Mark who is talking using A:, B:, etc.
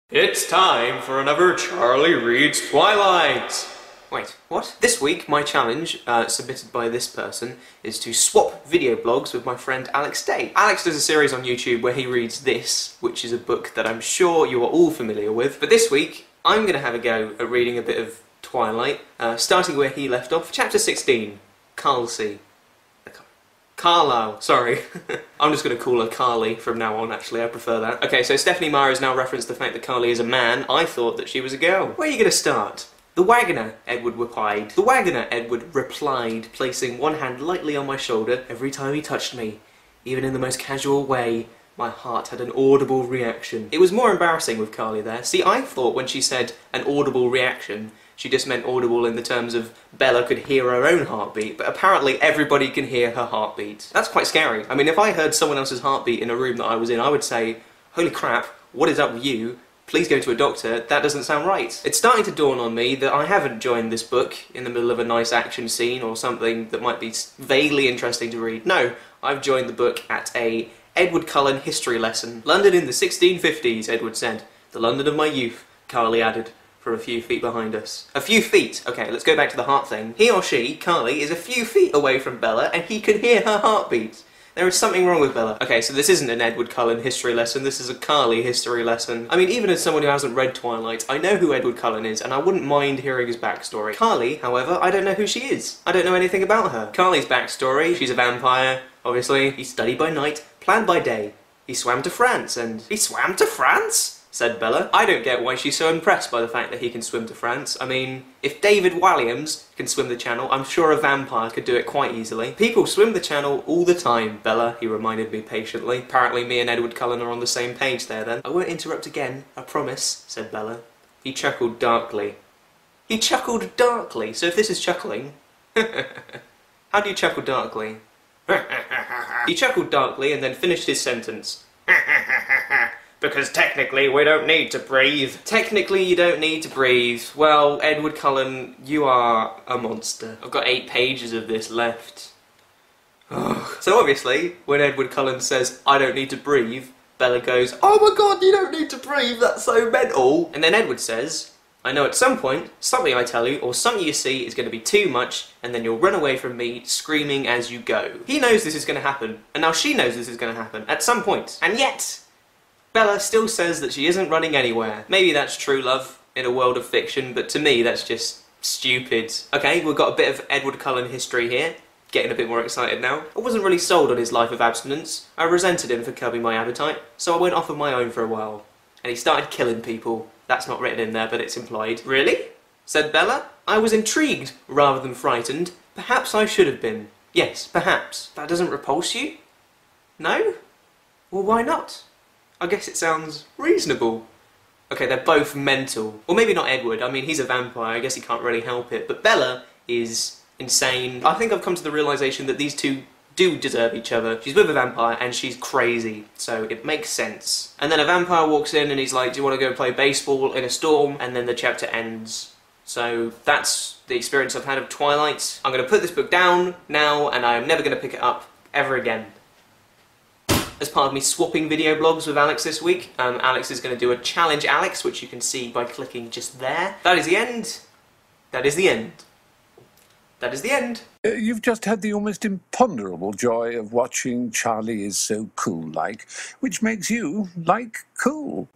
A: It's time for another Charlie Reads Twilight! Wait, what? This week, my challenge, submitted by this person, is to swap video blogs with my friend Alex Day. Alex does a series on YouTube where he reads this, which is a book that I'm sure you are all familiar with. But this week, I'm going to have a go at reading a bit of Twilight, starting where he left off. Chapter 16, Carlisle, sorry. I'm just going to call her Carly from now on, actually, I prefer that. Okay, so Stephanie Meyer has now referenced the fact that Carly is a man. I thought that she was a girl. Where are you going to start? The wagoner, Edward replied. The wagoner, Edward replied, placing one hand lightly on my shoulder every time he touched me. Even in the most casual way, my heart had an audible reaction. It was more embarrassing with Carly there. See, I thought when she said an audible reaction, she just meant audible in the terms of Bella could hear her own heartbeat, but apparently everybody can hear her heartbeat. That's quite scary. I mean, if I heard someone else's heartbeat in a room that I was in, I would say, holy crap, what is up with you? Please go to a doctor, that doesn't sound right. It's starting to dawn on me that I haven't joined this book in the middle of a nice action scene or something that might be vaguely interesting to read. No, I've joined the book at a Edward Cullen history lesson. London in the 1650s, Edward said. The London of my youth, Carly added, from a few feet behind us. A few feet? Okay, let's go back to the heart thing. He or she, Carly, is a few feet away from Bella and he can hear her heartbeat. There is something wrong with Bella. Okay, so this isn't an Edward Cullen history lesson, this is a Carly history lesson. I mean, even as someone who hasn't read Twilight, I know who Edward Cullen is, and I wouldn't mind hearing his backstory. Carly, however, I don't know who she is. I don't know anything about her. Carly's backstory, she's a vampire, obviously. He studied by night, planned by day. He swam to France, and... He swam to France? Said Bella. I don't get why she's so impressed by the fact that he can swim to France. I mean, if David Williams can swim the channel, I'm sure a vampire could do it quite easily. People swim the channel all the time, Bella, he reminded me patiently. Apparently me and Edward Cullen are on the same page there then. I won't interrupt again, I promise, said Bella. He chuckled darkly. He chuckled darkly, so if this is chuckling... How do you chuckle darkly? He chuckled darkly and then finished his sentence. Because technically we don't need to breathe. Technically you don't need to breathe. Well, Edward Cullen, you are a monster. I've got 8 pages of this left. Ugh. So obviously, when Edward Cullen says, I don't need to breathe, Bella goes, oh my god, you don't need to breathe, that's so mental. And then Edward says, I know at some point, something I tell you, or something you see is going to be too much, and then you'll run away from me, screaming as you go. He knows this is going to happen, and now she knows this is going to happen, at some point. And yet... Bella still says that she isn't running anywhere. Maybe that's true love in a world of fiction, but to me that's just stupid. Okay, we've got a bit of Edward Cullen history here. Getting a bit more excited now. I wasn't really sold on his life of abstinence. I resented him for curbing my appetite, so I went off on my own for a while. And he started killing people. That's not written in there, but it's implied. Really? Said Bella. I was intrigued rather than frightened. Perhaps I should have been. Yes, perhaps. That doesn't repulse you? No? Well, why not? I guess it sounds reasonable. Okay, they're both mental. Or maybe not Edward, I mean he's a vampire, I guess he can't really help it. But Bella is insane. I think I've come to the realisation that these two do deserve each other. She's with a vampire and she's crazy, so it makes sense. And then a vampire walks in and he's like, do you want to go play baseball in a storm? And then the chapter ends. So that's the experience I've had of Twilight. I'm going to put this book down now and I am never going to pick it up ever again. As part of me swapping video blogs with Alex this week, Alex is going to do a Challenge Alex, which you can see by clicking just there. That is the end. That is the end. That is the end.
B: You've just had the almost imponderable joy of watching Charlie Is So Cool Like, which makes you like cool.